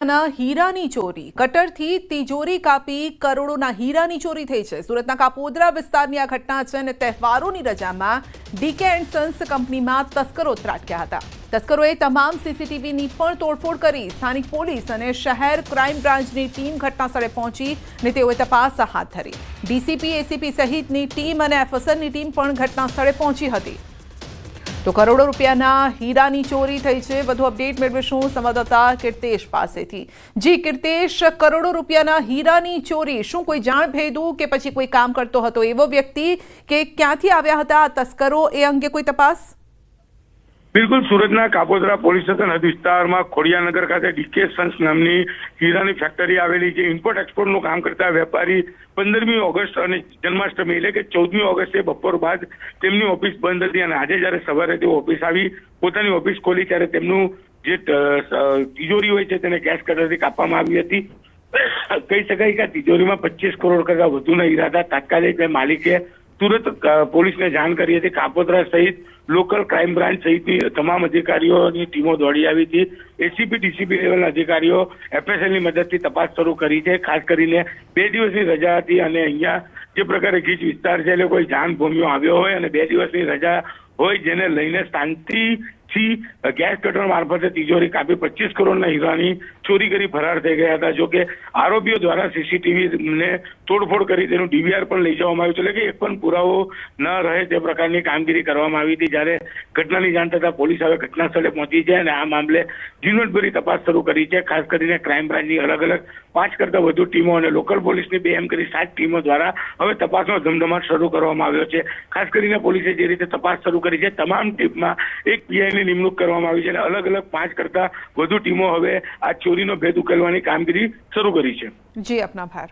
હીરાની ચોરી કટરથી તિજોરી કાપી કરોડોના હીરાની ચોરી થઈ છે। સુરતના કાપોદ્રા વિસ્તારની આ ઘટના છે અને તહેવારોની રજામાં ડીકે એન્ડ સન્સ કંપનીમાં તસ્કરો ત્રાટક્યા હતા। તસ્કરોએ તમામ સીસીટીવીની પણ તોડફોડ કરી। સ્થાનિક પોલીસ અને શહેર ક્રાઇમ બ્રાન્ચની ટીમ ઘટનાસ્થળે પહોંચી અને તેઓએ તપાસ હાથ ધરી। ડીસીપી એસીપી સહિતની ટીમ અને એફએસએલની ટીમ પણ ઘટનાસ્થળે પહોંચી હતી। तो करोड़ों रुपयाना हीरानी चोरी थई छे। વધુ અપડેટ મેળવીશું સંવાદદાતા કીર્તેશ પાસેથી। જી કીર્તેશ, કરોડો રૂપિયાના હીરાની ચોરી, શું કોઈ જાણ ભેદું કે પછી કોઈ કામ કરતો હતો એવો વ્યક્તિ કે ક્યાંથી આવ્યા હતા આ તસ્કરો, એ અંગે કોઈ તપાસ? बिल्कुल सूरतना कापोद्रा पोलीस स्टेशन हद विस्तार में खोडियानगर खाते डीके सन्स नामनी हीरानी फैक्टरी आवेली है। इम्पोर्ट एक्सपोर्ट નું કામ કરતા વેપારી 15મી ઓગસ્ટ અને જન્માષ્ટમી એટલે કે 14મી ઓગસ્ટે બપોર બાદ તેમની ઓફિસ બંધ હતી અને આજે જ્યારે સવારે તેઓ ઓફિસ આવી પોતાની ઓફિસ ખોલી ત્યારે તેમનું જે તિજોરી હોય છે તેને કેશ કટરથી કાપવામાં આવી હતી। કહી શકાય કે તિજોરીમાં 25 કરોડ કરતા વધુના હીરા હતા। તાત્કાલિક માલિકે तुरंत पुलिस ने जाण करी थी। कापोद्रा सहित लोकल क्राइम ब्रांच सहित तमाम अधिकारीओं की टीमों दौड़ी आई थी। एसीपी डीसीपी लेवल अधिकारीओ एफएसएल की मदद थी तपास शुरू करी है। खास કરીને 2 દિવસની રજા હતી અને અહીંયા જે પ્રકારે ગીચ વિસ્તાર છે એટલે કોઈ જાન ભૂમિઓ આવ્યો હોય અને 2 દિવસની રજા હોય જેને લઈને શાંતિથી ગેસ કટર મારફતે તિજોરી કાપી 25 કરોડના હીરાની ચોરી કરી ફરાર થઈ ગયા હતા। જો કે આરોપીઓ દ્વારા સીસીટીવી ને તોડફોડ કરી તેનું ડીવીઆર પણ લઈ જવામાં આવ્યું છે, એટલે કે એક પણ પુરાવો ન રહે તે પ્રકારની કામગીરી કરવામાં આવી હતી। જ્યારે ઘટનાની જાણ થતાં પોલીસ હવે ઘટના સ્થળે પહોંચી છે અને આ મામલે ઝીણવટભરી તપાસ શરૂ કરી છે। ખાસ કરીને ક્રાઇમ બ્રાન્ચની અલગ અલગ 5 કરતા વધુ ટીમો અને લોકલ પોલીસની 2 એમ કરી 7 ટીમો દ્વારા હવે તપાસનો ધમધમાટ શરૂ કરવામાં આવ્યો છે। ખાસ કરીને પોલીસે જે રીતે તપાસ શરૂ કરી છે તમામ ટીમમાં એક પીઆઈની નિમણૂક કરવામાં આવી છે અને અલગ અલગ 5 કરતા વધુ ટીમો હવે આ ચોરીનો ભેદ ઉકેલવાની કામગીરી શરૂ કરી છે। જી આપના ભાર।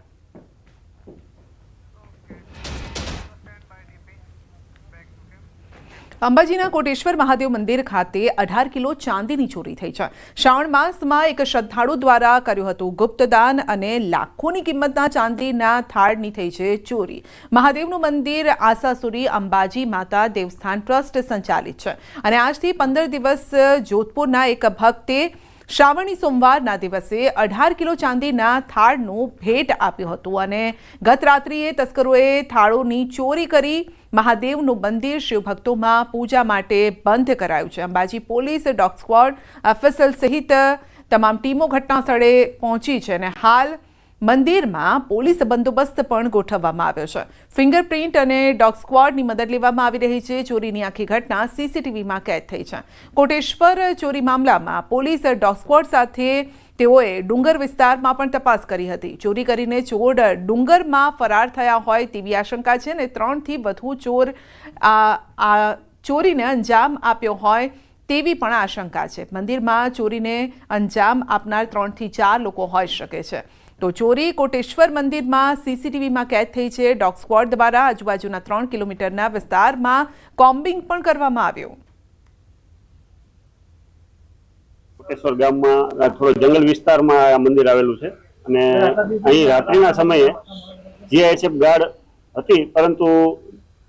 અંબાજીના કોટેશ્વર મહાદેવ મંદિર ખાતે 18 કિલો ચાંદીની ચોરી થઈ છે। શ્રાવણ માસમાં એક શ્રદ્ધાળુ દ્વારા કર્યું હતું ગુપ્તદાન અને લાખોની કિંમતના ચાંદીના થાળની થઈ છે ચોરી। મહાદેવનું મંદિર આશાસુરી અંબાજી માતા દેવસ્થાન ટ્રસ્ટ સંચાલિત છે અને આજથી 15 દિવસ જોધપુરના એક ભક્તે શ્રાવણી સોમવારના દિવસે 18 કિલો ચાંદીના થાળનું ભેટ આપ્યું હતું અને ગત રાત્રિએ તસ્કરોએ થાળોની ચોરી કરી મહાદેવનું મંદિર શિવભક્તોમાં પૂજા માટે બંધ કરાયું છે। Ambaji police, dog squad, FSL સહિત તમામ ટીમો ઘટના સ્થળે પહોંચી છે અને હાલ મંદિરમાં પોલીસ બંદોબસ્ત પણ ગોઠવવામાં આવ્યો છે। ફિંગરપ્રિન્ટ અને ડોગ સ્ક્વોડની મદદ લેવામાં આવી રહી છે। ચોરીની આખી ઘટના સીસીટીવીમાં કેદ થઈ છે। કોટેશ્વર ચોરી મામલામાં પોલીસ ડોગ સ્ક્વોડ સાથે તેઓએ ડુંગર વિસ્તારમાં પણ તપાસ કરી હતી। ચોરી કરીને ચોર ડુંગરમાં ફરાર થયા હોય તેવી આશંકા છે અને 3 થી વધુ ચોર આ ચોરીને અંજામ આપ્યો હોય તેવી પણ આશંકા છે। મંદિરમાં ચોરીને અંજામ આપનાર 3 થી 4 લોકો હોઈ શકે છે। તો ચોરી કોટેશ્વર મંદિરમાં સીસીટીવીમાં કેદ થઈ છે। ડોગ સ્ક્વોડ દ્વારા આજુબાજુના 3 કિલોમીટરના વિસ્તારમાં કોમ્બિંગ પણ કરવામાં આવ્યું। કોટેશ્વર ગામમાં થોડો જંગલ વિસ્તારમાં આ મંદિર આવેલું છે અને અહીં રાત્રિના સમયે જીઆઈએસએફ ગાર્ડ હતી પરંતુ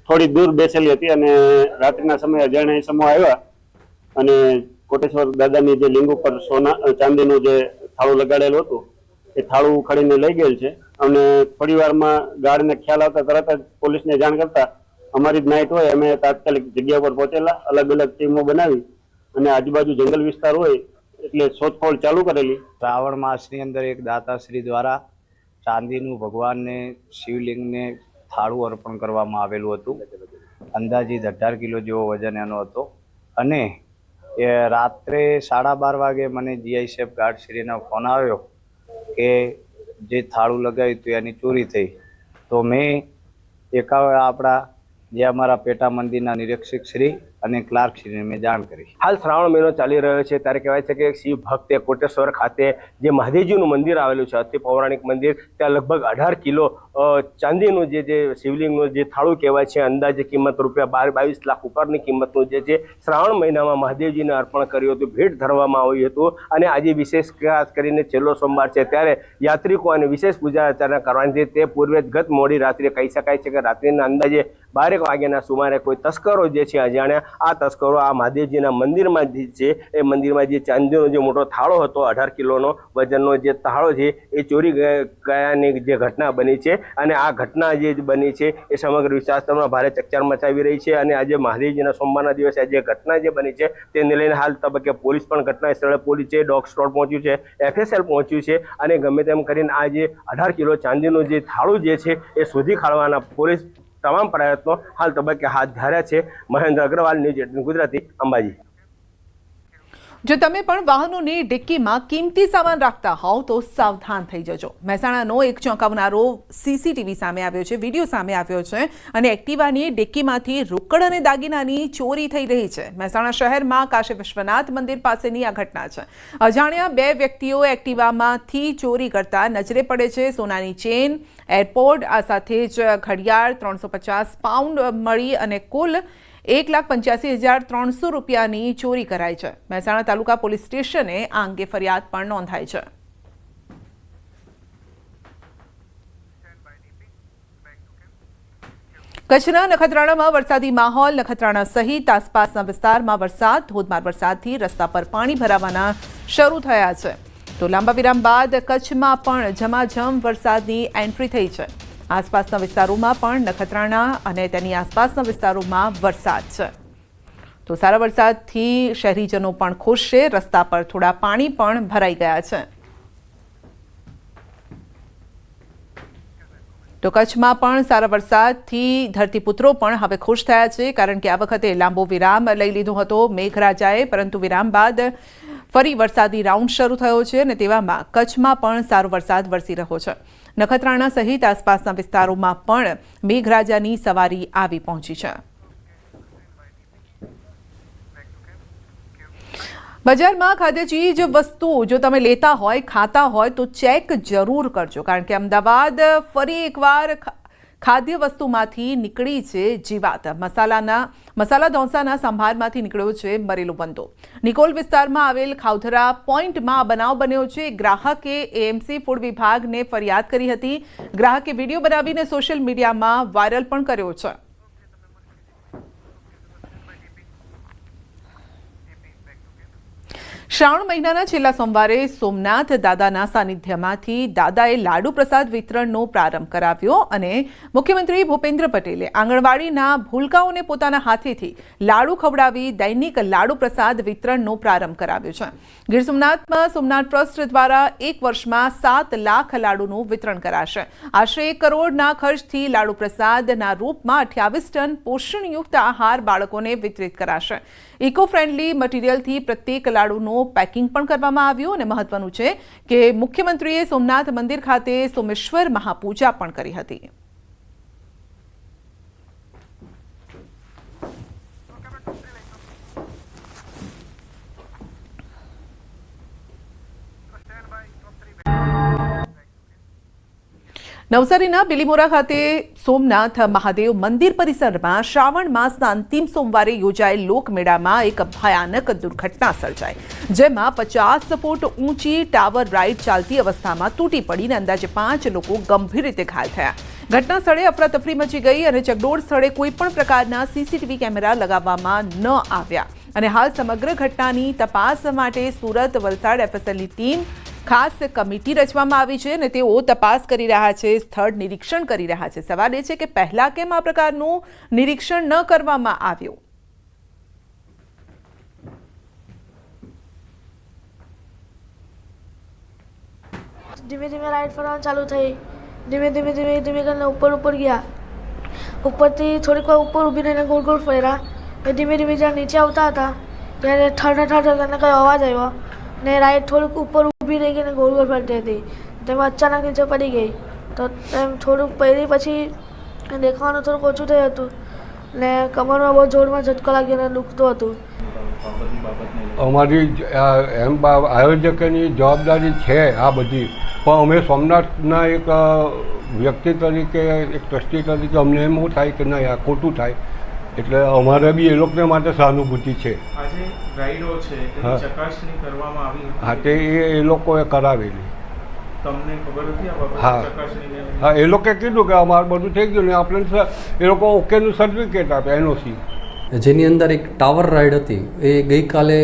થોડી દૂર બેસેલી હતી અને રાત્રિના સમયે અજાણ્યા ઇસમો આવ્યા અને કોટેશ્વર દાદાની જે લિંગ ઉપર ચાંદીનું જે થાળું લગાડેલું હતું એ થાળું ઉખાડીને લઈ ગયેલ છે અને થોડી વારમાં ગાર્ડને ખ્યાલ આવતા તરત જ પોલીસને જાણ કરતા અમારી જ નાઇટ હોય અમે તાત્કાલિક જગ્યા પર પહોંચેલા। અલગ અલગ ટીમો બનાવી અને આજુબાજુ જંગલ વિસ્તાર હોય એટલે શોધખોળ ચાલુ કરેલી। શ્રાવણ માસની અંદર એક દાતાશ્રી દ્વારા ચાંદીનું ભગવાનને શિવલિંગને થાળું અર્પણ કરવામાં આવેલું હતું। અંદાજિત 18 કિલો જેવો વજન એનો હતો અને એ રાત્રે 12:30 વાગે મને જીઆઈએસએફ ગાર્ડશ્રીનો ફોન આવ્યો કે જે થાળું લગાવ્યું હતું એની ચોરી થઈ। તો મેં આપણા જે અમારા પેટા મંદિરના નિરીક્ષક શ્રી અને ક્લાર્ક શ્રીને મેં જાણ કરી। હાલ શ્રાવણ મહિનો ચાલી રહ્યો છે ત્યારે કહેવાય છે કે શિવ ભક્તે કોટેશ્વર ખાતે જે મહાદેવજીનું મંદિર આવેલું છે અતિ પૌરાણિક મંદિર, ત્યાં લગભગ 18 કિલો ચાંદીનું જે શિવલિંગનું જે થાળું કહેવાય છે અંદાજે કિંમત ₹22 લાખ ઉપરની કિંમતનું જે છે શ્રાવણ મહિનામાં મહાદેવજીને અર્પણ કર્યું હતું, ભેટ ધરવામાં આવ્યું હતું અને આજે વિશેષ ખાસ કરીને છેલ્લો સોમવાર છે ત્યારે યાત્રિકો અને વિશેષ પૂજા અર્ચના કરવાની છે। તે પૂર્વે ગત મોડી રાત્રે કહી શકાય છે કે રાત્રિના અંદાજે 12 વાગ્યાના સુમારે કોઈ તસ્કરો જે છે અજાણ્યા આ તસ્કરો આ મહાદેવજીના મંદિરમાં છે એ મંદિરમાં જે ચાંદીનો જે મોટો થાળો હતો 18 કિલોનો વજનનો જે થાળો છે એ ચોરી ગયાની જે ઘટના બની છે અને આ ઘટના જે બની છે એ સમગ્ર વિસ્તારમાં ભારે ચકચાર મચાવી રહી છે અને આજે મહાદેવજીના સોમવારના દિવસે આજે ઘટના જે બની છે તેને લઈને હાલ તબક્કે પોલીસ પણ ઘટના સ્થળે પહોંચી છે, ડોગ સ્ક્વોડ પહોંચ્યું છે, FSL પહોંચ્યું છે અને ગમે તેમ કરીને આ જે 18 કિલો ચાંદીનું જે થાળું જે છે એ શોધી કાઢવાના પોલીસ તમામ પ્રયત્નો હાલ તબક્કે હાથ ધર્યા છે। મહેન્દ્ર અગ્રવાલ, ન્યૂઝ 18 ગુજરાતી, અંબાજી। જો તમે પણ વાહનોની ડિક્કીમાં કિંમતી સામાન રાખતા હોવ તો સાવધાન થઈ જજો। મહેસાણાનો એક ચોંકાવનારો CCTV સામે આવ્યો છે, વિડીયો સામે આવ્યો છે અને એક્ટિવાની ડિક્કીમાંથી રોકડ અને દાગીનાની ચોરી થઈ રહી છે। મહેસાણા શહેરમાં કાશી વિશ્વનાથ મંદિર પાસેની આ ઘટના છે। અજાણ્યા 2 વ્યક્તિઓ એક્ટિવામાંથી ચોરી કરતા નજરે પડે છે। સોનાની ચેન, એરપોર્ટ, આ સાથે જ ઘડિયાળ, 350 પાઉન્ડ મળી અને કુલ 1,85,300 રૂપિયાની ચોરી કરાઈ છે। મહેસાણા તાલુકા પોલીસ સ્ટેશને આ અંગે ફરિયાદ પણ નોંધાઈ છે। કચ્છના નખત્રાણામાં વરસાદી માહોલ। નખત્રાણા સહિત આસપાસના વિસ્તારમાં વરસાદ, ધોધમાર વરસાદથી રસ્તા પર પાણી ભરાવાના શરૂ થયા છે તો લાંબા વિરામ બાદ કચ્છમાં પણ ઝમાઝમ વરસાદની એન્ટ્રી થઈ છે। આસપાસના વિસ્તારોમાં પણ નખત્રાણા અને તેની આસપાસના વિસ્તારોમાં વરસાદ છે તો સારા વરસાદથી શહેરીજનો પણ ખુશ છે। રસ્તા પર થોડા પાણી પણ ભરાઈ ગયા છે તો કચ્છમાં પણ સારા વરસાદથી ધરતીપુત્રો પણ હવે ખુશ થયા છે કારણ કે આ વખતે લાંબો વિરામ લઈ લીધો હતો મેઘરાજાએ, પરંતુ વિરામ બાદ ફરી વરસાદી રાઉન્ડ શરૂ થયો છે અને તેવામાં કચ્છમાં પણ સારો વરસાદ વરસી રહ્યો છે। નખત્રાણા સહિત આસપાસના વિસ્તારોમાં પણ મેઘરાજાની સવારી આવી પહોંચી છે। બજારમાં ખાદ્ય ચીજ વસ્તુઓ જો તમે લેતા હોય, ખાતા હોય તો ચેક જરૂર કરજો કારણ કે અમદાવાદ ફરી એકવાર ખાદ્ય વસ્તુમાંથી નીકળી છે જીવાત। મસાલા ઢોસાના સંભારમાંથી નીકળ્યો છે મરેલો બંદો। નિકોલ વિસ્તારમાં આવેલ ખાઉધરા પોઈન્ટમાં બનાવ બન્યો છે। ગ્રાહકે AMC ફૂડ વિભાગને ફરિયાદ કરી હતી। ગ્રાહકે વિડીયો બનાવીને સોશિયલ મીડિયામાં વાયરલ પણ કર્યો છે। શ્રાવણ મહિનાના છેલ્લા સોમવારે સોમનાથ દાદાના સાનિધ્યમાંથી દાદાએ લાડુ પ્રસાદ વિતરણનો પ્રારંભ કરાવ્યો અને મુખ્યમંત્રી ભૂપેન્દ્ર પટેલે આંગણવાડીના ભૂલકાઓને પોતાના હાથેથી લાડુ ખવડાવી દૈનિક લાડુ પ્રસાદ વિતરણનો પ્રારંભ કરાવ્યો છે। ગીર સોમનાથમાં સોમનાથ ટ્રસ્ટ દ્વારા 1 વર્ષમાં 7 લાખ લાડુનું વિતરણ કરાશે। આશરે 1 કરોડના ખર્ચથી લાડુ પ્રસાદના રૂપમાં 28 ટન પોષણયુક્ત આહાર બાળકોને વિતરિત કરાશે। ઇકો ફ્રેન્ડલી મટીરિયલથી પ્રત્યેક લાડુનું પેકિંગ પણ કરવામાં આવ્યું અને મહત્વનું છે કે મુખ્યમંત્રીએ સોમનાથ મંદિર ખાતે સોમેશ્વર મહાપૂજા પણ કરી હતી। નવસારીના બિલીમોરા ખાતે સોમનાથ મહાદેવ મંદિર પરિસરમાં શ્રાવણ માસના અંતિમ સોમવારે યોજાયેલ લોકમેળામાં એક ભયાનક દુર્ઘટના સર્જાઈ જેમાં 50 ફૂટ ઊંચી ટાવર રાઇડ ચાલતી અવસ્થામાં તૂટી પડીને અંદાજે 5 લોકો ગંભીર રીતે ઘાયલ થયા। ઘટના સ્થળે અફરાતફરી મચી ગઈ અને ચકડોળ સ્થળે કોઈ પણ પ્રકારના CCTV કેમેરા લગાવવામાં ન આવ્યા અને હાલ સમગ્ર ઘટનાની તપાસ માટે સુરત, વલસાડ FSLની ટીમ ખાસ કમિટી રચવામાં આવી છે અને તેઓ તપાસ કરી રહ્યા છે, સ્થળ નિરીક્ષણ કરી રહ્યા છે। સવાલ એ છે કે પહેલા કેમ આ પ્રકારનું નિરીક્ષણ ન કરવામાં આવ્યું? ધીમે ધીમે રાઈડ ફરવાનું ચાલુ થઈ। ધીમે ધીમે કરીને ઉપર ગયા। ઉપરથી થોડીક વાર ઉપર ઊભી રહીને ગોળ ગોળ ફર્યા। ધીમે ધીમે જ્યારે નીચે આવતા હતા ત્યારે ઠર કરીને કંઈ અવાજ આવ્યો ને રાઈડ થોડુંક ઉપર ઊભી રહી ગઈ ને ગોળ ગોળ ફરતી હતી। તેમાં અચાનક નીચે પડી ગઈ તો એમ થોડુંક પડી પછી દેખાવાનું થોડુંક ઓછું થયું હતું ને કમરમાં બહુ જોરમાં ઝટકો લાગ્યો અને દુખતું હતું। અમારી એમ આયોજકની જવાબદારી છે આ બધી, પણ અમે સોમનાથના એક વ્યક્તિ તરીકે, એક ટ્રસ્ટી તરીકે અમને એમ થાય કે ના આ ખોટું થાય એટલે અમારે બી એ લોકોને માટે સહાનુભૂતિ છે। આજે રાઈડો છે એની ચકાસણી કરવામાં આવી હતી? હા, તે એ લોકોએ કરાવેલી। તમને ખબર હતી આ બાબતે? હા. ચકાસણીને હા, એ લોકોએ કીધું કે અમારું બધું થઈ ગયું ને આપણે એ લોકો ઓકેનું સર્ટિફિકેટ આપે, NOC. જેની અંદર એક ટાવર રાઇડ હતી એ ગઈકાલે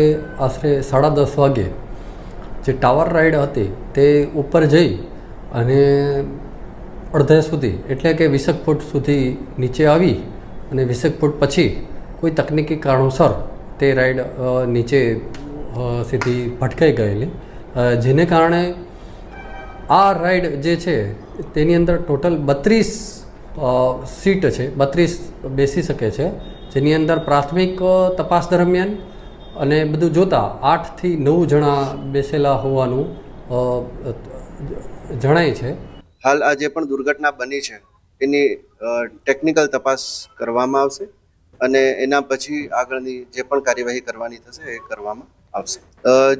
આશરે 10:30 વાગે જે ટાવર રાઇડ હતી તે ઉપર જઈ અને અડધે સુધી એટલે કે 20 ફૂટ સુધી નીચે આવી અને 20 ફૂટ પછી કોઈ તકનીકી કારણોસર તે રાઇડ નીચે સીધી ભટકાઈ ગયેલી, જેને કારણે આ રાઇડ જે છે તેની અંદર ટોટલ 32 સીટ છે, 32 બેસી શકે છે, જેની અંદર પ્રાથમિક તપાસ દરમિયાન અને બધું જોતાં 8 થી 9 જણા બેસેલા હોવાનું જણાય છે. હાલ આ જે પણ દુર્ઘટના બની છે એની ટેકનિકલ તપાસ કરવામાં આવશે અને એના પછી આગળની જે પણ કાર્યવાહી કરવાની થશે એ કરવામાં આવશે.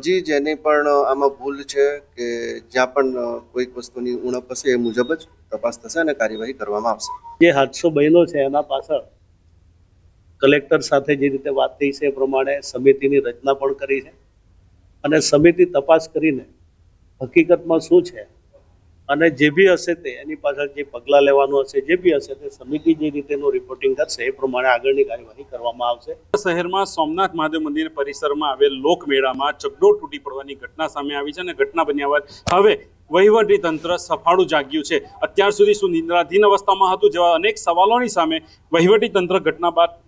જી, જેની પણ આમાં ભૂલ છે કે જ્યાં પણ કોઈક વસ્તુની ઉણપ હશે એ મુજબ જ તપાસ થશે અને કાર્યવાહી કરવામાં આવશે. જે હાદસો બન્યો છે એના પાછળ કલેક્ટર સાથે જે રીતે વાત થઈ છે એ પ્રમાણે સમિતિની રચના પણ કરી છે અને સમિતિ તપાસ કરીને હકીકતમાં શું છે અને જે બી હશે તે એની પાછળ જે પગલાં લેવાનું હશે, જે બી હશે તે સમિતિ જે રીતેનું રિપોર્ટિંગ કરશે એ પ્રમાણે આગળની કાર્યવાહી કરવામાં આવશે. શહેરમાં સોમનાથ મહાદેવ મંદિર પરિસરમાં આવેલ લોકમેળામાં ચકડોળ તૂટી પડવાની ઘટના સામે આવી છે અને ઘટના બન્યા બાદ હવે વહીવટી તંત્ર સફાળું જાગ્યું છે. અત્યાર સુધી શું નિંદ્રાધીન અવસ્થામાં હતું જેવા અનેક સવાલોની સામે વહીવટી તંત્ર ઘટના બાદ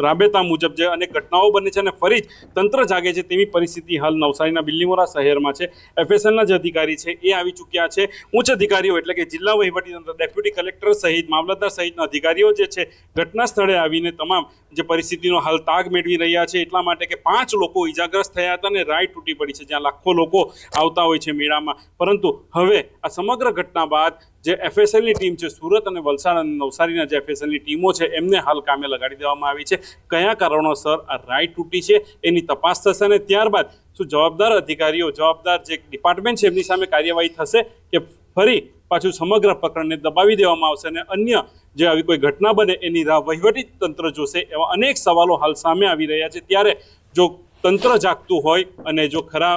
રાબેતા મુજબ જે અનેક ઘટનાઓ બને છે અને ફરી જ તંત્ર જાગે છે તેવી પરિસ્થિતિ હાલ નવસારીના બિલ્લીમોરા શહેરમાં છે. FSLના જે અધિકારી છે એ આવી ચૂક્યા છે. ઉચ્ચ અધિકારીઓ એટલે કે જિલ્લા વહીવટીતંત્ર, ડેપ્યુટી કલેક્ટર સહિત મામલતદાર સહિતના અધિકારીઓ જે છે ઘટના સ્થળે આવીને તમામ જે પરિસ્થિતિનો હાલ તાગ મેળવી રહ્યા છે, એટલા માટે કે 5 લોકો ઇજાગ્રસ્ત થયા હતા અને રાઈડ તૂટી પડી છે જ્યાં લાખો લોકો આવતા હોય છે મેળામાં. પરંતુ હવે આ સમગ્ર ઘટના બાદ જે FSLની ટીમ છે, સુરત અને વલસાડ અને નવસારીના જે FSLની ટીમો છે એમને હાલ કામે લગાડી દેવામાં આવી છે. કયા કારણોસર આ રાઈડ તૂટી છે એની તપાસ થશે અને ત્યારબાદ શું જવાબદાર અધિકારીઓ, જવાબદાર જે ડિપાર્ટમેન્ટ છે એમની સામે કાર્યવાહી થશે કે ફરી પાછું સમગ્ર પ્રકરણને દબાવી દેવામાં આવશે અને અન્ય જે આવી કોઈ ઘટના બને એની રાહ વહીવટી તંત્ર જોશે એવા અનેક સવાલો હાલ સામે આવી રહ્યા છે. ત્યારે જો તંત્ર જાગતું હોય અને જો ખરા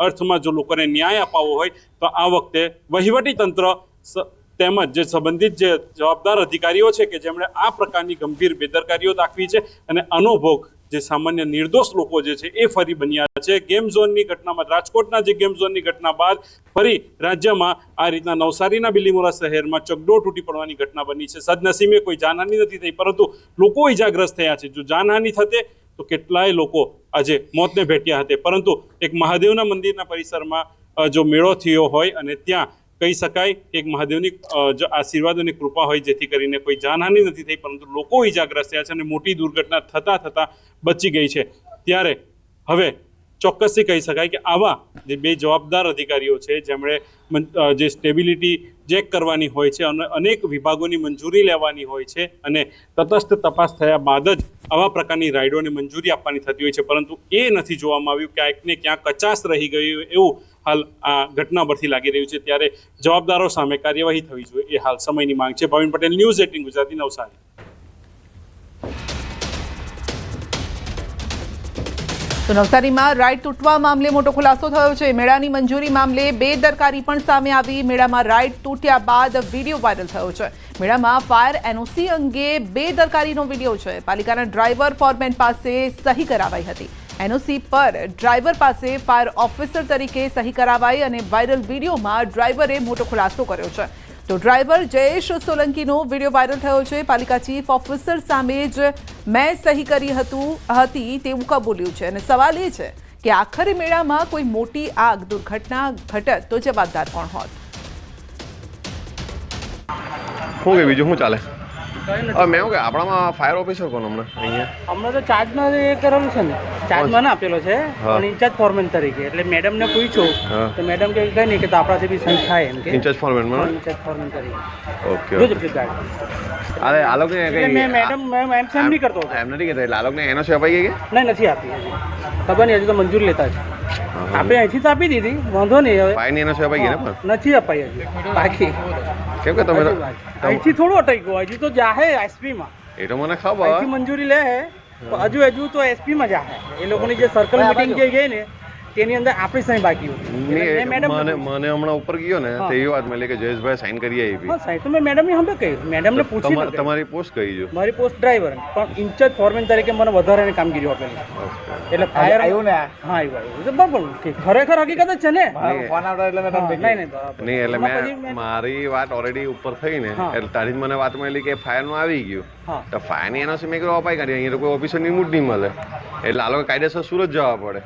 અર્થમાં જો લોકોને ન્યાય અપાવવો હોય તો આ વખતે વહીવટી તંત્ર તેમજ જે સંબંધિત જે જવાબદાર અધિકારીઓ છે કે જેમણે આ પ્રકારની ગંભીર બેદરકારીઓ દાખવી છે અને આનો ભોગ જે સામાન્ય નિર્દોષ લોકો જે છે એ ફરી બન્યા છે. ગેમ ઝોનની ઘટનામાં, રાજકોટના જે ગેમ ઝોનની ઘટના બાદ ફરી રાજ્યમાં આ રીતના નવસારીના બિલ્લીમોરા શહેરમાં ચકડોળ તૂટી પડવાની ઘટના બની છે. સદનસીબે કોઈ જાનહાનિ નથી થઈ, પરંતુ લોકો ઇજાગ્રસ્ત થયા છે. જો જાનહાનિ થતે તો કેટલાય લોકો આજે મોતને ભેટ્યા હતા. પરંતુ એક મહાદેવના મંદિરના પરિસરમાં જો મેળો થયો હોય અને ત્યાં કહી શકાય કે એક મહાદેવની જો આશીર્વાદ અને કૃપા હોય જેથી કરીને કોઈ જાનહાનિ નથી થઈ, પરંતુ લોકો ઇજાગ્રસ્ત થયા છે અને મોટી દુર્ઘટના થતાં બચી ગઈ છે. ત્યારે હવે ચોક્કસથી કહી શકાય કે આવા જે 2 જવાબદાર અધિકારીઓ છે જેમણે જે સ્ટેબિલિટી ચેક કરવાની હોય છે અને અનેક વિભાગોની મંજૂરી લેવાની હોય છે અને તટસ્થ તપાસ થયા બાદ જ આવા પ્રકારની રાઇડોને મંજૂરી આપવાની થતી હોય છે, પરંતુ એ નથી જોવામાં આવ્યું. ક્યાંક ને ક્યાંક કચાશ રહી ગયું એવું હાલ આ ઘટના પરથી લાગી રહ્યું છે. ત્યારે જવાબદારો સામે કાર્યવાહી થવી જોઈએ એ હાલ સમયની માંગ છે. ભાવિન પટેલ, ન્યૂઝ 18 ગુજરાતી, નવસારી. તો નવસારીમાં રાઇડ તૂટવા મામલે મોટો ખુલાસો થયો છે. મેળાની મંજૂરી મામલે બેદરકારી પણ સામે આવી. મેળામાં રાઇડ તૂટ્યા બાદ વિડીયો વાયરલ થયો છે. મેળામાં ફાયર NOC અંગે બેદરકારીનો વિડીયો છે. પાલિકાના ડ્રાઈવર ફોરમેન પાસે સહી કરાવાઈ હતી. NOC પર ડ્રાઈવર પાસે ફાયર ઓફિસર તરીકે સહી કરાવાઈ અને વાયરલ વિડીયોમાં ડ્રાઈવરે મોટો ખુલાસો કર્યો છે. તો ડ્રાઈવર જયેશ સોલંકીનો વિડીયો વાયરલ થયો છે. પાલિકા ચીફ ઓફિસર સામે જ મેં સહી કરી હતી તેવું કબૂલ્યું છે અને સવાલ એ છે કે આખરે મેળામાં કોઈ મોટી આગ દુર્ઘટના ઘટત તો જવાબદાર કોણ હોત? શું કે બીજું શું ચાલે? મેં એવું કે આપણામાં ફાયર ઓફિસર કોણ હમણાં તો ચાર્જમાં એ કરેલું છે ને, ચાર્જમાં ના આપેલો છે પણ ઇન્ચાર્જ ફોરમેન તરીકે. એટલે મેડમને પૂછ્યું તો મેડમ કે કઈ નહીં કે તો આપણાથી બી સહી થાય એમ કે ઇન્ચાર્જ ફોરમેન તરીકે. ઓકે. અરે આ લોકોને મેં મેડમ એમ સેમ નહીં કરતો એમ નથી કહેતા. એટલે આ લોકોને એનો છે અપાઈ ગઈ કે નહીં? નથી આપી હજી, ખબર નહીં, હજુ તો મંજૂરી લેતા છે. આપણે અહીંથી તો આપી દીધી, વાંધો નહીં. હવે ફાયરની એનો છે અપાઈ ગઈ ને? પણ નથી અપાઈ હજી બાકી. કેમ કે તમે અહીંથી થોડું અટકી ગયું, હજુ તો જાહે SP માં. એ તો મને ખબર, અહીંથી મંજૂરી લે હે હજુ તો SP માં જાહે. એ લોકોની જે સર્કલ મીટિંગ જે ગઈ ને તેની અંદર આપણી સહી બાકી હતી એટલે મેં મેડમ મને હમણાં ઉપર ગયો ને તો એવી વાત મળી કે જયેશભાઈ સાઈન કરી આવી. હા સાહેબ તો મેં મેડમને હમણાં કહ્યું મેડમને પૂછી તમારી પોસ્ટ કઈ છે? મારી પોસ્ટ ડ્રાઈવર પણ ઇન્ચાર્જ ફોરમેન તરીકે મને વધારાની કામગીરી આપેલી એટલે ફાયર આવ્યું ને હા આવ્યું બરાબર ખરેખર હકીકત જ છે ને ફોન આવતા એટલે મેં નહીં એટલે મેં મારી વાત ઓલરેડી ઉપર થઈ ને એટલે તારી મને વાત મળી કે ફાયર નું આવી ગયું તો ફાયર ની એનઓસી મેં કીધું અપાઈ કાઢી. અહીંયા કોઈ ઓફિસર ની મૂડ નહીં મળે એટલે આ લોકો કાયદેસર સુરત જવા પડે.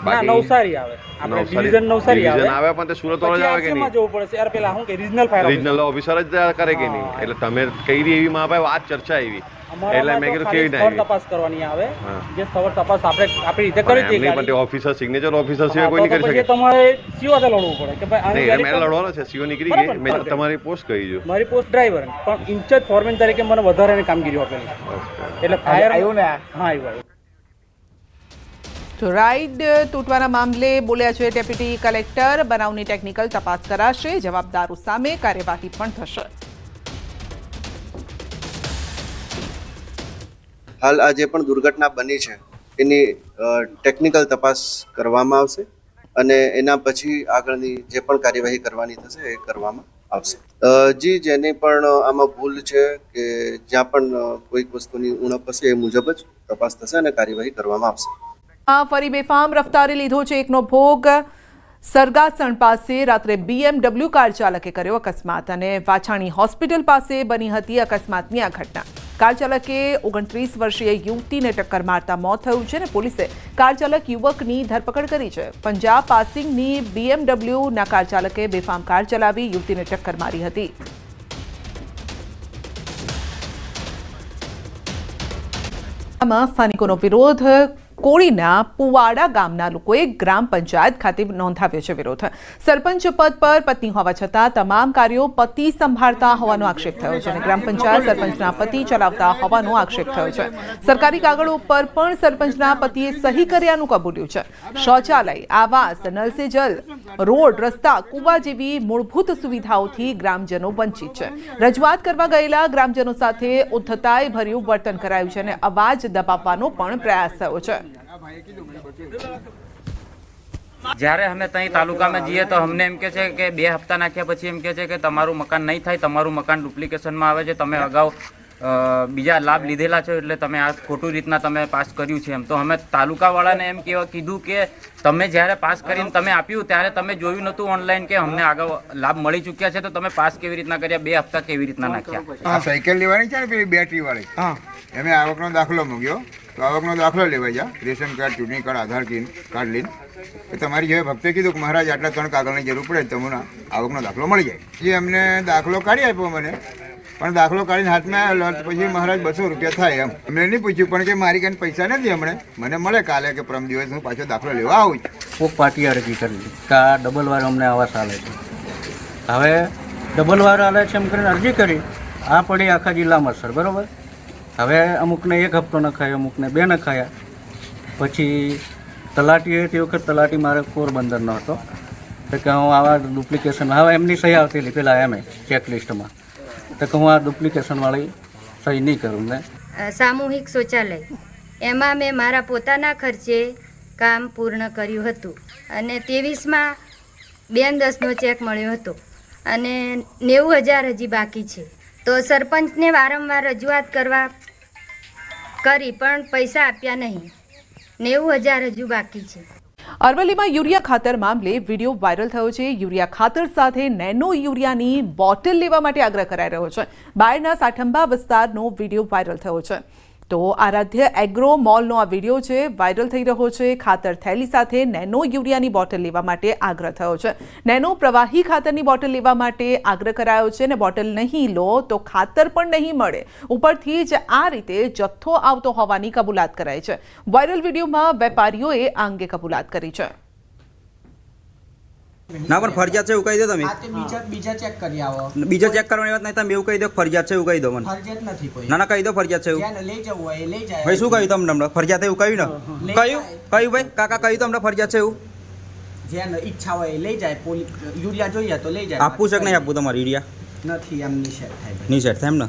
નવસારી આવે આપણે ડિવિઝન નવસારી આવે પણ તે સુરત વાળો જ આવે કે નહીં? જવું પડે યાર પેલા હું કે રિજનલ ફાયર રિજનલ ઓફિસર જ કરે કે નહીં? એટલે તમે કઈ રી એવી મારા પાસે વાત ચર્ચા આવી એટલે મેં કીધું કેવી રીતે તપાસ કરવાની આવે જે સવાર તપાસ આપણે આપણી રીતે કરી દઈએ નહીં પણ ઓફિસર સિગ્નેચર ઓફિસર સિવાય કોઈ નહીં કરી શકે. તમારે સીઓ સાથે લડવું પડે કે ભાઈ નહીં મેં લડવાનો છે. સીઓ નીકળી ગઈ. મેં તમારી પોસ્ટ કઈ છે? મારી પોસ્ટ ડ્રાઈવર પણ ઇન્ચાર્જ ફોરમેન તરીકે મને વધારાની કામગીરી આપેલી એટલે ફાયર આવ્યું ને હા આવ્યું. તો રાઇડ તૂટવાના મામલે બોલ્યા છે ડેપ્યુટી કલેક્ટર. બનાવની ટેકનિકલ તપાસ કરાશે, જવાબદારો સામે કાર્યવાહી પણ થશે. હાલ આ જે પણ દુર્ઘટના બની છે એની ટેકનિકલ તપાસ કરવામાં આવશે અને એના પછી આગળની જે પણ કાર્યવાહી કરવાની થશે એ કરવામાં આવશે. જેની પણ આમાં ભૂલ છે કે જ્યાં પણ કોઈક વસ્તુની ઉણપ હશે એ મુજબ જ તપાસ થશે અને કાર્યવાહી કરવામાં આવશે. ફરી બેફામ રફતારે લીધો છે એકનો ભોગ. સરગાસણ પાસે રાત્રે BMW કાર ચાલકે કર્યો અકસ્માત અને વાછાણી હોસ્પિટલ પાસે બની હતી અકસ્માતની આ ઘટના. કાર ચાલકે 29 વર્ષીય યુવતીને ટક્કર મારતા મોત થયું છે અને પોલીસે કાર ચાલક યુવકની ધરપકડ કરી છે. પંજાબ પાસિંગની BMW ના કાર ચાલકે બેફામ કાર ચલાવી યુવતીને ટક્કર મારી હતી. સ્થાનિકોનો વિરોધ. કોળીના પુવાડા ગામના લોકોએ ગ્રામ પંચાયત ખાતે નોંધાવ્યો છે વિરોધ. સરપંચ પદ પર પત્ની હોવા છતાં તમામ કાર્યો પતિ સંભાળતા હોવાનો આક્ષેપ થયો છે અને ગ્રામ પંચાયત સરપંચના પતિ ચલાવતા હોવાનો આક્ષેપ થયો છે. સરકારી કાગળો ઉપર પણ સરપંચના પતિએ સહી કર્યાનું કબૂલ્યું છે. શૌચાલય, આવાસ, નલ સે જલ, રોડ, રસ્તા, કુવા જેવી મૂળભૂત સુવિધાઓથી ગ્રામજનો વંચિત છે. રજૂઆત કરવા ગયેલા ગ્રામજનો સાથે ઉદ્ધતાઈ ભર્યું વર્તન કરાયું છે અને અવાજ દબાવવાનો પણ પ્રયાસ થયો છે. જ્યારે અમે ત્યાં તાલુકામાં જઈએ તો અમને એમ કે છે કે 2 હપ્તા નાખ્યા પછી એમ કે છે કે તમારું મકાન નહીં થાય, તમારું મકાન ડુપ્લિકેશનમાં આવે છે, તમે અગાઉ બીજા લાભ લીધેલા છે એટલે તમે આ ખોટું રીતના તમે પાસ કર્યું છે. એમ તો અમે તાલુકાવાળાને એમ કીધું કે તમે જ્યારે પાસ કરીને તમે આપ્યું ત્યારે તમે જોયું નહોતું ઓનલાઈન કે અમને આગળ લાભ મળી ચૂક્યા છે તો તમે પાસ કેવી રીતના કર્યા, 2 હપ્તા કેવી રીતના નાખ્યા? આ સાયકલ લેવાની છે ને પેલી બેટરી વાળી, એમે આવકનો દાખલો મૂક્યો તો આવકનો દાખલો લેવા જા, રેશન કાર્ડ, ચૂંટણી કાર્ડ, આધાર કાર્ડ લઈને તમારી જે ભક્તે કીધું કે મહારાજ આટલા 3 કાગળની જરૂર પડે તમને આવકનો દાખલો મળી જાય. જે અમને દાખલો કાઢી આપ્યો મને, પણ દાખલો કાઢીને હાથમાં આવ્યો તો પછી મહારાજ 200 રૂપિયા થાય એમ. અમને નહીં પૂછ્યું પણ કે મારી કાંઈ પૈસા નથી હમણે, મને મળે કાલે કે પરમ દિવસ હું પાછો દાખલો લેવા આવું છું. કોક પાર્ટી અરજી કરી કે આ ડબલ વાર અમને આવાસ આલે છે. હવે ડબલ વાર આલે છે એમ કરીને અરજી કરી, આ પડી આખા જિલ્લામાં સર બરાબર. હવે અમુકને 1 હપ્તો નખાયો, અમુકને 2 નખાયા. પછી તલાટીએ તે વખત તલાટી મારે પોરબંદરનો હતો તો કે હું આવા ડુપ્લિકેશન, હવે એમની સહી આવતી પહેલાં એમ ચેકલિસ્ટમાં, તો કે હું આ ડુપ્લિકેશનવાળી સહી નહીં કરું ને. સામૂહિક શૌચાલય એમાં મેં મારા પોતાના ખર્ચે કામ પૂર્ણ કર્યું હતું અને 23માં 2/10નો ચેક મળ્યો હતો અને 90,000 હજી બાકી છે. તો સરપંચને વારંવાર રજૂઆત કરી પણ પૈસા આપ્યા નહીં. 90,000 હજુ બાકી છે. અરવલ્લીમાં યુરિયા ખાતર મામલે વિડીયો વાયરલ થયો છે. યુરિયા ખાતર સાથે નેનો યુરિયાની બોટલ લેવા માટે આગ્રહ કરાઈ રહ્યો છે. બાયડના સાઠંબા વિસ્તારનો વિડીયો વાયરલ થયો છે. તો આરાધ્ય એગ્રો મોલનો આ વિડીયો છે, વાયરલ થઈ રહ્યો છે. ખાતર થેલી સાથે નેનો યુરિયાની બોટલ લેવા માટે આગ્રહ થયો છે. નેનો પ્રવાહી ખાતરની બોટલ લેવા માટે આગ્રહ કરાયો છે અને બોટલ નહીં લો તો ખાતર પણ નહીં મળે. ઉપરથી જ આ રીતે જથ્થો આવતો હોવાની કબૂલાત કરાઈ છે. વાયરલ વિડીયોમાં વેપારીઓએ આ અંગે કબૂલાત કરી છે. ના પણ ફરજિયાત છે એવું કહી દો તમે. બીજા ચેક કરી આવો. બીજા ચેક કરવાની વાત નહીં, તમે એવું કહી દો ફરજિયાત છે એવું કહી દો મને. ફરજિયાત નથી કોઈ. ના કહી દો ફરજિયાત છે એવું. લઈ જવું હોય લઈ જાય. ભાઈ શું કહ્યું તમને ફરજિયાત એવું કહ્યું ને? કહ્યું ભાઈ કાકા કહ્યું તમને ફરજિયાત છે એવું? જેને ઈચ્છા હોય લઈ જાય. યુરિયા જોઈએ તો લઈ જાય. આપવું છે કે નહીં આપવું તમારે યુરિયા? નથી એમ નહીં સેટ થાય. નહીં સેટ થાય એમ ને?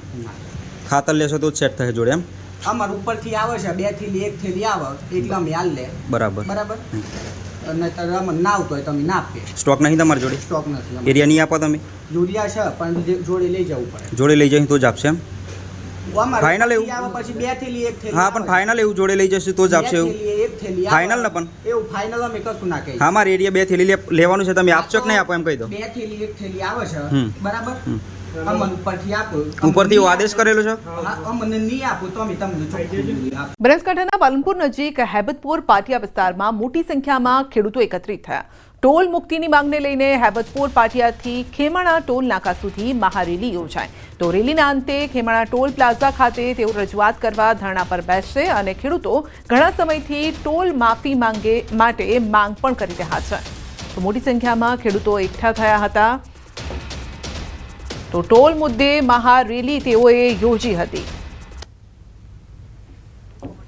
ખાતર લેશો તો જ સેટ થાય જોડે એમ? અમાર ઉપરથી આવે છે 2 થેલી 1 થેલી આવે એટલે અમે હાલ લે. બરાબર. નહીતર ના આવતો હોય તમે ના આપીએ. સ્ટોક નહીં તમારી જોડે? સ્ટોક નથી. એરિયા નહીં આપો તમે? યુરિયા છે પણ જોડે લઈ જવું પડે. જોડે લઈ જઈને તો જ આપશે એમ? ફાઇનલ એવું પછી 2 થેલી 1 થેલી. હા પણ ફાઇનલ એવું જોડે લઈ જશે તો જ આપશે એવું? 1 થેલી ફાઇનલ ને પણ એવું ફાઇનલ અમે કશું ના કહીએ. હા મારે એરિયા 2 થેલી લેવાનું છે, તમે આપશો કે નહીં આપો એમ કહી દો. 2 થેલી 1 થેલી આવે છે બરાબર, અમને ઉપરથી આપો. ઉપરથી એવો આદેશ કરેલો છે? અમને નહીં આપો તો અમે તમને ચોખ્ખું. બનાસકાંઠાના પાલનપુર નજીક હેબતપુર પાટિયા વિસ્તારમાં મોટી સંખ્યામાં ખેડૂતો એકત્રિત થયા. ટોલ મુક્તિની માંગને લઈને હેબતપુર પાટિયાથી ખેમાણા ટોલ નાકા સુધી મહારેલી યોજાઈ. તો રેલીના અંતે ખેમાણા ટોલ પ્લાઝા ખાતે તેઓ રજૂઆત કરવા ધરણા પર બેસશે અને ખેડૂતો ઘણા સમયથી ટોલ માફી માટે માંગ પણ કરી રહ્યા છે. તો મોટી સંખ્યામાં ખેડૂતો એકઠા થયા હતા. તો ટોલ મુદ્દે મહારેલી તેઓએ યોજી હતી.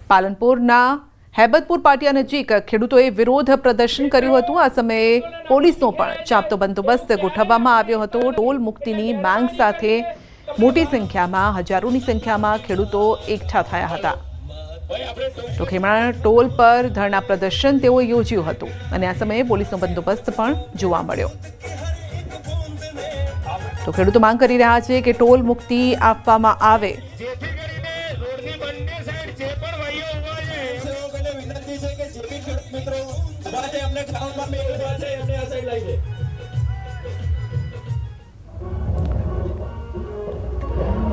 પાલનપુરના હેબતપુર પાટિયા નજીક ખેડૂતોએ વિરોધ પ્રદર્શન કર્યું હતું. આ સમયે પોલીસનો પણ ચાંપતો બંદોબસ્ત ગોઠવવામાં આવ્યો હતો. ટોલ મુક્તિની માંગ સાથે મોટી સંખ્યામાં, હજારોની સંખ્યામાં ખેડૂતો એકઠા થયા હતા. તો ખેમાણા ટોલ પર ધરણા પ્રદર્શન તેઓએ યોજ્યું હતું અને આ સમયે પોલીસનો બંદોબસ્ત પણ જોવા મળ્યો. તો ખેડૂતો માંગ કરી રહ્યા છે કે ટોલ મુક્તિ આપવામાં આવે.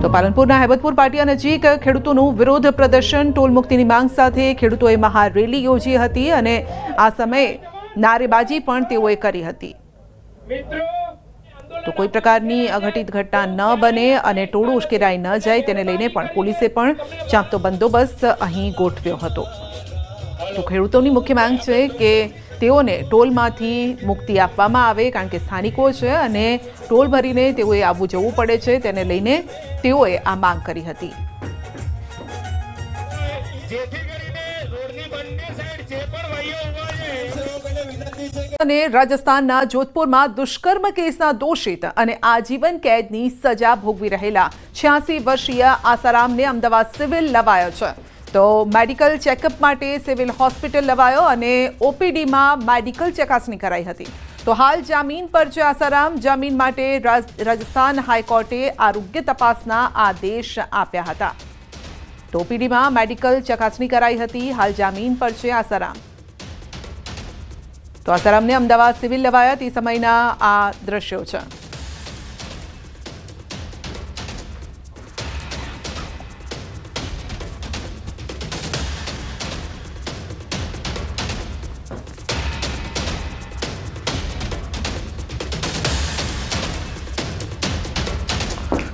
તો પાલનપુરના હેબતપુર પાટિયા નજીક ખેડૂતોનું વિરોધ પ્રદર્શન, ટોલ મુક્તિની માંગ સાથે ખેડૂતોએ મહારેલી યોજી હતી અને આ સમયે નારેબાજી પણ તેઓએ કરી હતી. તો કોઈ પ્રકારની અઘટિત ઘટના ન બને અને ટોળું ઉશ્કેરાઈ ન જાય તેને લઈને પણ પોલીસે પણ ચાંપતો બંદોબસ્ત અહીં ગોઠવ્યો હતો. તો ખેડૂતોની મુખ્ય માંગ છે કે તેઓને ટોલમાંથી મુક્તિ આપવામાં આવે, કારણ કે સ્થાનિકો છે અને ટોલ ભરીને તેઓએ આવવું જવું પડે છે. તેને લઈને તેઓએ આ માંગ કરી હતી. અને રાજસ્થાનના જોધપુરમાં દુષ્કર્મ કેસના દોષિત અને આજીવન કેદની સજા ભોગવી રહેલા 86 વર્ષીય આસારામને અમદાવાદ સિવિલ લવાયો છે. તો મેડિકલ ચેકઅપ માટે સિવિલ હોસ્પિટલ લવાયો અને ઓપીડીમાં મેડિકલ ચકાસણી કરાઈ હતી. તો હાલ જામીન પર છે આસારામ. જામીન માટે રાજસ્થાન હાઈકોર્ટે આરોગ્ય તપાસના આદેશ આપ્યા હતા. તો ઓપીડીમાં મેડિકલ ચકાસણી કરાઈ હતી. હાલ જામીન પર છે આસારામ. તો આસારામને અમદાવાદ સિવિલ લવાયા તે સમયના આ દ્રશ્યો છે.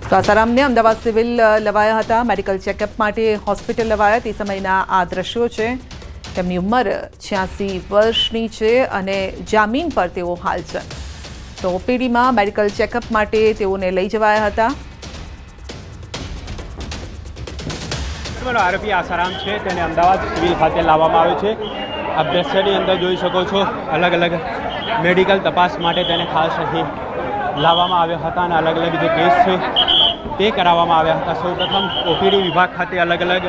તો આસારામને અમદાવાદ સિવિલ લવાયા હતા. મેડિકલ ચેકઅપ માટે હોસ્પિટલ લવાયા તે સમયના આ દ્રશ્યો છે. તેમની ઉંમર 86 વર્ષની છે અને જામીન પર તેઓ હાલ છે. તો ઓપીડીમાં મેડિકલ ચેકઅપ માટે તેઓને લઈ જવાયા હતા. આરોપી આસારામ છે તેને અમદાવાદ સિવિલ ખાતે લાવવામાં આવ્યો છે. આપ દ્રશ્યની અંદર જોઈ શકો છો, અલગ અલગ મેડિકલ તપાસ માટે તેને ખાસ અહીં લાવવામાં આવ્યા હતા અને અલગ અલગ જે કેસ છે તે કરાવવામાં આવ્યા હતા. સૌપ્રથમ ઓપીડી વિભાગ ખાતે અલગ અલગ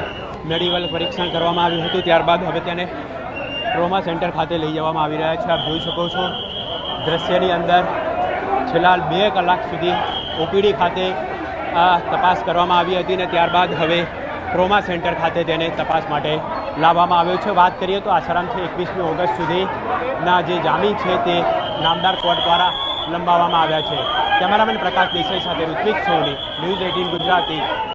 મેડિકલ પરીક્ષણ કરવામાં આવ્યું હતું. ત્યારબાદ હવે તેને ટ્રોમા સેન્ટર ખાતે લઈ જવામાં આવી રહ્યા છે. આપ જોઈ શકો છો દ્રશ્યની અંદર છેલ્લા 2 કલાક સુધી ઓપીડી ખાતે તપાસ કરવામાં આવી હતી અને ત્યારબાદ હવે ટ્રોમા સેન્ટર ખાતે તેને તપાસ માટે લાવવામાં આવ્યો છે. વાત કરીએ તો આસારામ છે 21મી ઓગસ્ટ સુધીના જે જામીન છે તે નામદાર કોર્ટ દ્વારા લંબાવવામાં આવ્યા છે. કેમેરામેન પ્રકાશ દેસાઈ સાથે ઋત્વિક સોની, ન્યૂઝ 18 ગુજરાતી,